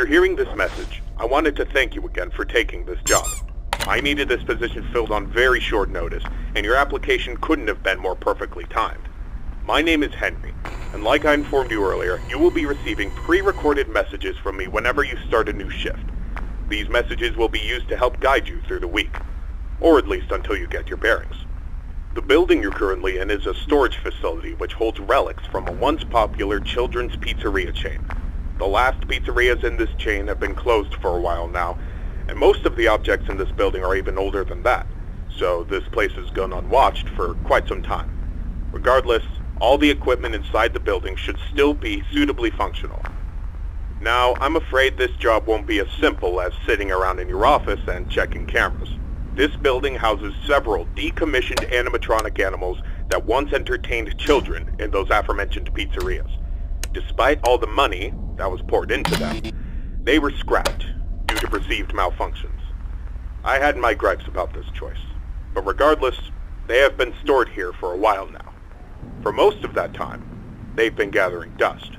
you're hearing this message, I wanted to thank you again for taking this job. I needed this position filled on very short notice, and your application couldn't have been more perfectly timed. My name is Henry, and like I informed you earlier, you will be receiving pre-recorded messages from me whenever you start a new shift. These messages will be used to help guide you through the week, or at least until you get your bearings. The building you're currently in is a storage facility which holds relics from a once popular children's pizzeria chain. The last pizzerias in this chain have been closed for a while now, and most of the objects in this building are even older than that, so this place has gone unwatched for quite some time. Regardless, all the equipment inside the building should still be suitably functional. Now, I'm afraid this job won't be as simple as sitting around in your office and checking cameras. This building houses several decommissioned animatronic animals that once entertained children in those aforementioned pizzerias. Despite all the money that was poured into them, they were scrapped due to perceived malfunctions. I had my gripes about this choice, but regardless, they have been stored here for a while now. For most of that time, they've been gathering dust.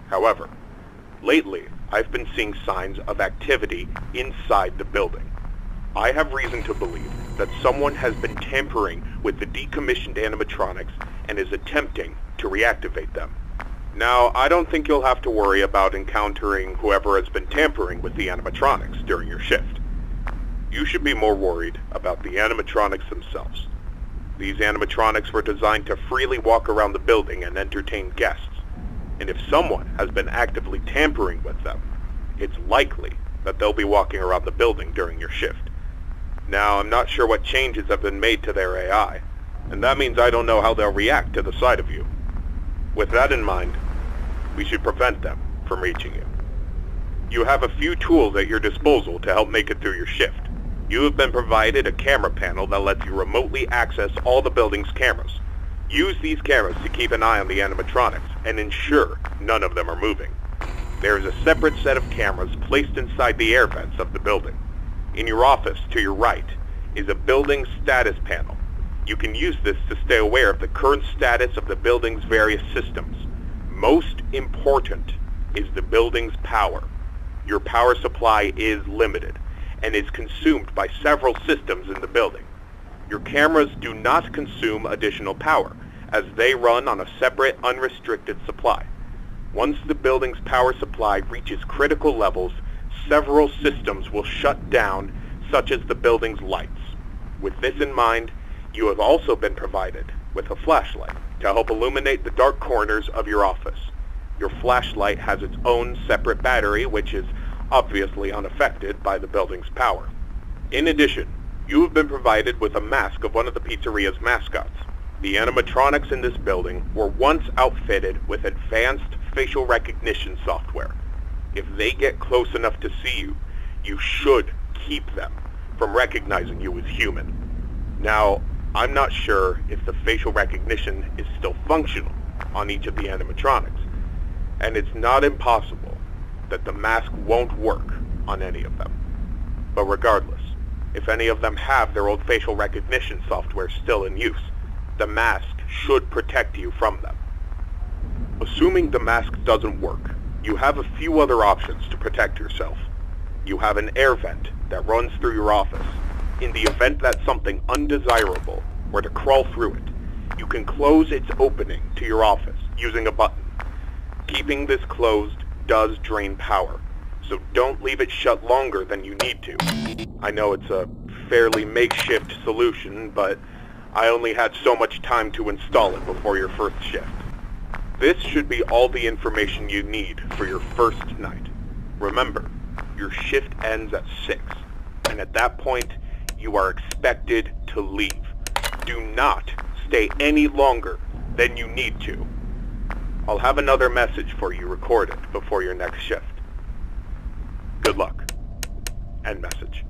However, lately, I've been seeing signs of activity inside the building. I have reason to believe that someone has been tampering with the decommissioned animatronics and is attempting to reactivate them. Now, I don't think you'll have to worry about encountering whoever has been tampering with the animatronics during your shift. You should be more worried about the animatronics themselves. These animatronics were designed to freely walk around the building and entertain guests, and if someone has been actively tampering with them, it's likely that they'll be walking around the building during your shift. Now, I'm not sure what changes have been made to their AI, and that means I don't know how they'll react to the sight of you. With that in mind, we should prevent them from reaching you. You have a few tools at your disposal to help make it through your shift. You have been provided a camera panel that lets you remotely access all the building's cameras. Use these cameras to keep an eye on the animatronics and ensure none of them are moving. There is a separate set of cameras placed inside the air vents of the building. In your office, to your right, is a building status panel. You can use this to stay aware of the current status of the building's various systems. Most important is the building's power. Your power supply is limited and is consumed by several systems in the building. Your cameras do not consume additional power, as they run on a separate, unrestricted supply. Once the building's power supply reaches critical levels, several systems will shut down, such as the building's lights. With this in mind, you have also been provided with a flashlight to help illuminate the dark corners of your office. Your flashlight has its own separate battery, which is obviously unaffected by the building's power. In addition, you have been provided with a mask of one of the pizzeria's mascots. The animatronics in this building were once outfitted with advanced facial recognition software. If they get close enough to see you, you should keep them from recognizing you as human. Now, I'm not sure if the facial recognition is still functional on each of the animatronics, and it's not impossible that the mask won't work on any of them. But regardless, if any of them have their old facial recognition software still in use, the mask should protect you from them. Assuming the mask doesn't work, you have a few other options to protect yourself. You have an air vent that runs through your office. In the event that something undesirable were to crawl through it, you can close its opening to your office using a button. Keeping this closed does drain power, so don't leave it shut longer than you need to. I know it's a fairly makeshift solution, but I only had so much time to install it before your first shift. This should be all the information you need for your first night. Remember, your shift ends at 6, and at that point, you are expected to leave. Do not stay any longer than you need to. I'll have another message for you recorded before your next shift. Good luck. End message.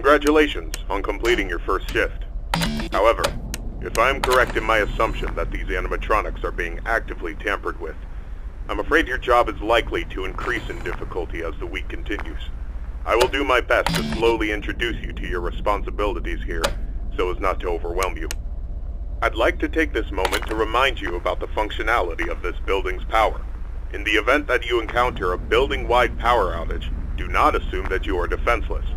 Congratulations on completing your first shift. However, if I am correct in my assumption that these animatronics are being actively tampered with, I'm afraid your job is likely to increase in difficulty as the week continues. I will do my best to slowly introduce you to your responsibilities here, so as not to overwhelm you. I'd like to take this moment to remind you about the functionality of this building's power. In the event that you encounter a building-wide power outage, do not assume that you are defenseless.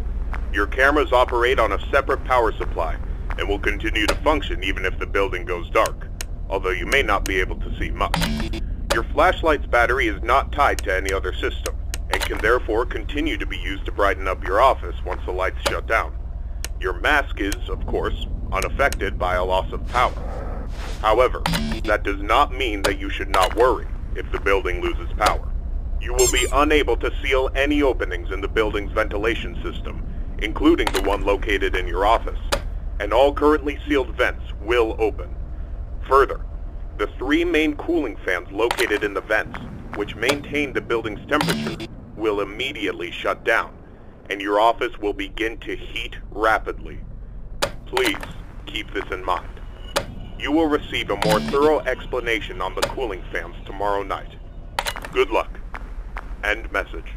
Your cameras operate on a separate power supply and will continue to function even if the building goes dark, although you may not be able to see much. Your flashlight's battery is not tied to any other system and can therefore continue to be used to brighten up your office once the lights shut down. Your mask is, of course, unaffected by a loss of power. However, that does not mean that you should not worry if the building loses power. You will be unable to seal any openings in the building's ventilation system, including the one located in your office, and all currently sealed vents will open. Further, the 3 main cooling fans located in the vents, which maintain the building's temperature, will immediately shut down, and your office will begin to heat rapidly. Please keep this in mind. You will receive a more thorough explanation on the cooling fans tomorrow night. Good luck. End message.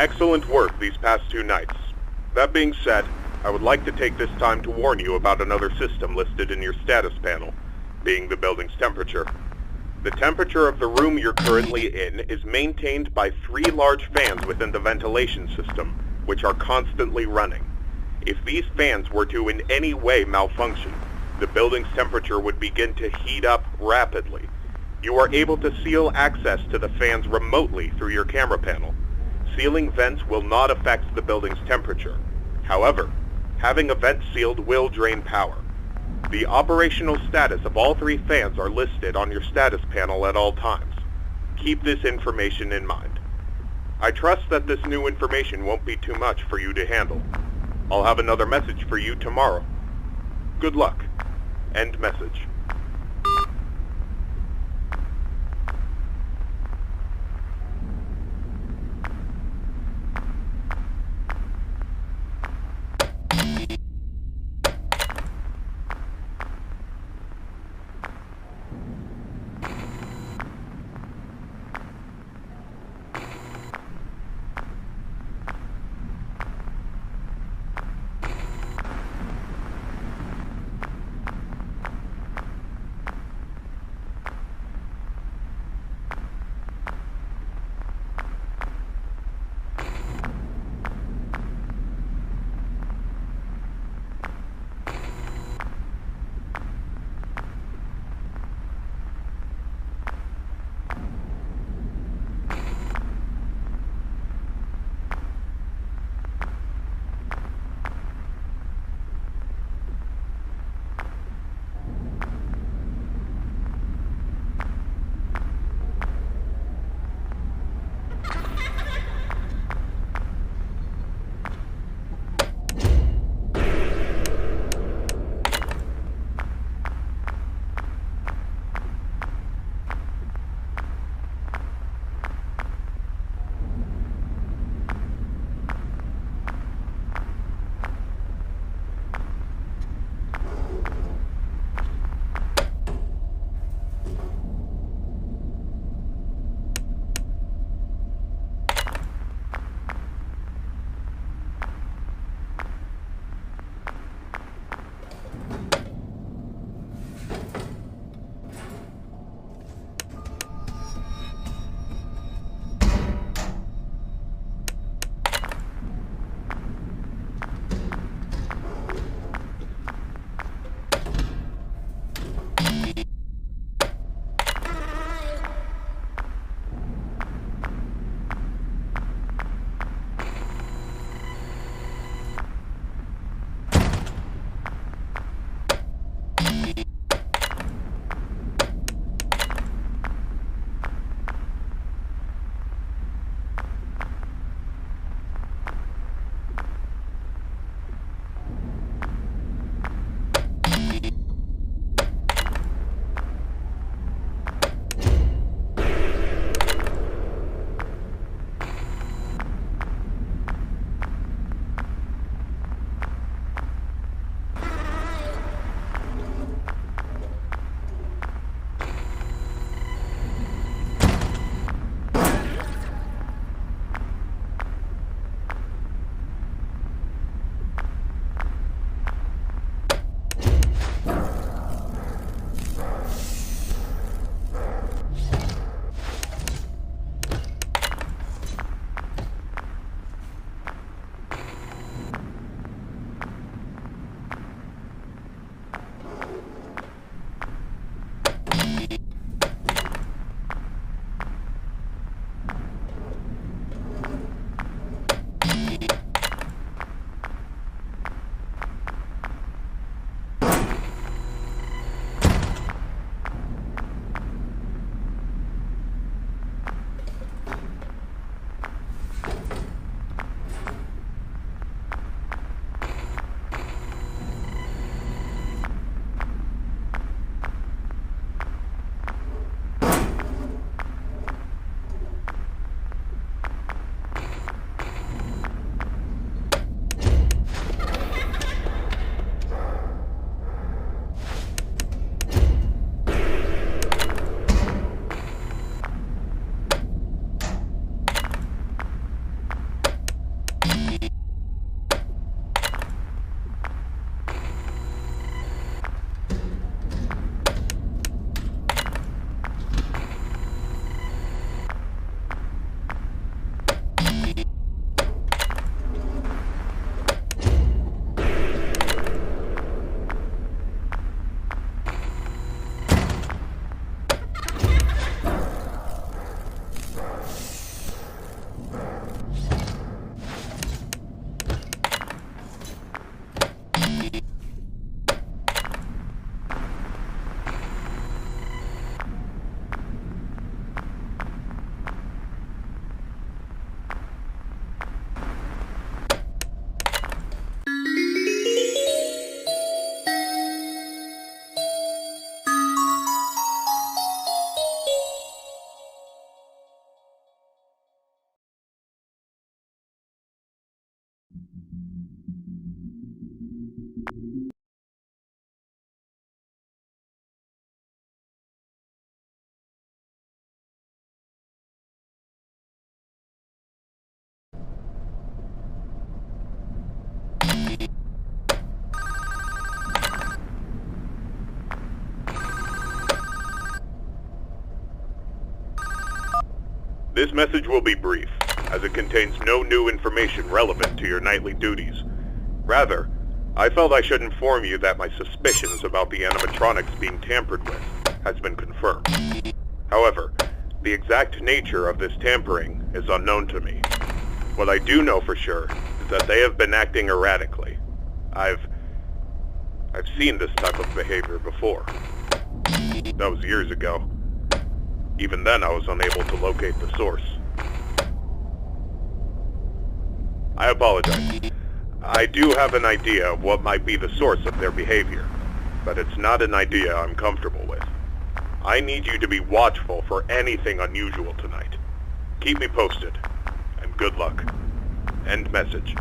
Excellent work these past 2 nights. That being said, I would like to take this time to warn you about another system listed in your status panel, being the building's temperature. The temperature of the room you're currently in is maintained by 3 large fans within the ventilation system, which are constantly running. If these fans were to in any way malfunction, the building's temperature would begin to heat up rapidly. You are able to seal access to the fans remotely through your camera panel. Sealing vents will not affect the building's temperature. However, having a vent sealed will drain power. The operational status of all 3 fans are listed on your status panel at all times. Keep this information in mind. I trust that this new information won't be too much for you to handle. I'll have another message for you tomorrow. Good luck. End message. This message will be brief, as it contains no new information relevant to your nightly duties. Rather, I felt I should inform you that my suspicions about the animatronics being tampered with has been confirmed. However, the exact nature of this tampering is unknown to me. What I do know for sure is that they have been acting erratically. I've seen this type of behavior before. That was years ago. Even then, I was unable to locate the source. I apologize. I do have an idea of what might be the source of their behavior, but it's not an idea I'm comfortable with. I need you to be watchful for anything unusual tonight. Keep me posted, and good luck. End message.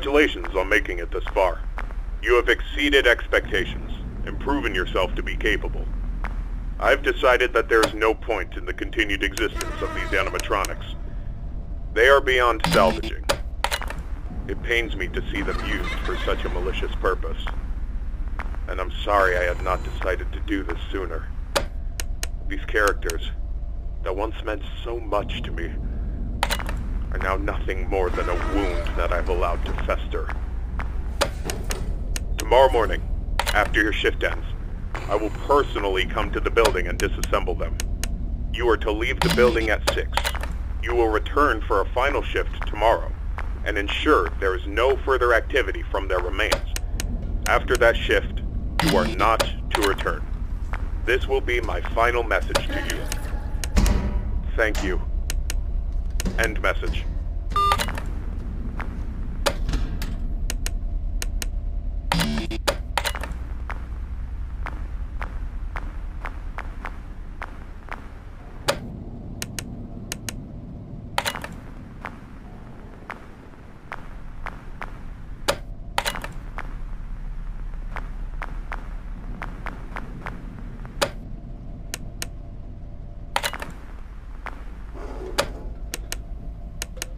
Congratulations on making it this far. You have exceeded expectations and proven yourself to be capable. I've decided that there is no point in the continued existence of these animatronics. They are beyond salvaging. It pains me to see them used for such a malicious purpose. And I'm sorry I had not decided to do this sooner. These characters, that once meant so much to me, are now nothing more than a wound that I've allowed to fester. Tomorrow morning, after your shift ends, I will personally come to the building and disassemble them. You are to leave the building at 6. You will return for a final shift tomorrow and ensure there is no further activity from their remains. After that shift, you are not to return. This will be my final message to you. Thank you. End message. โ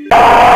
you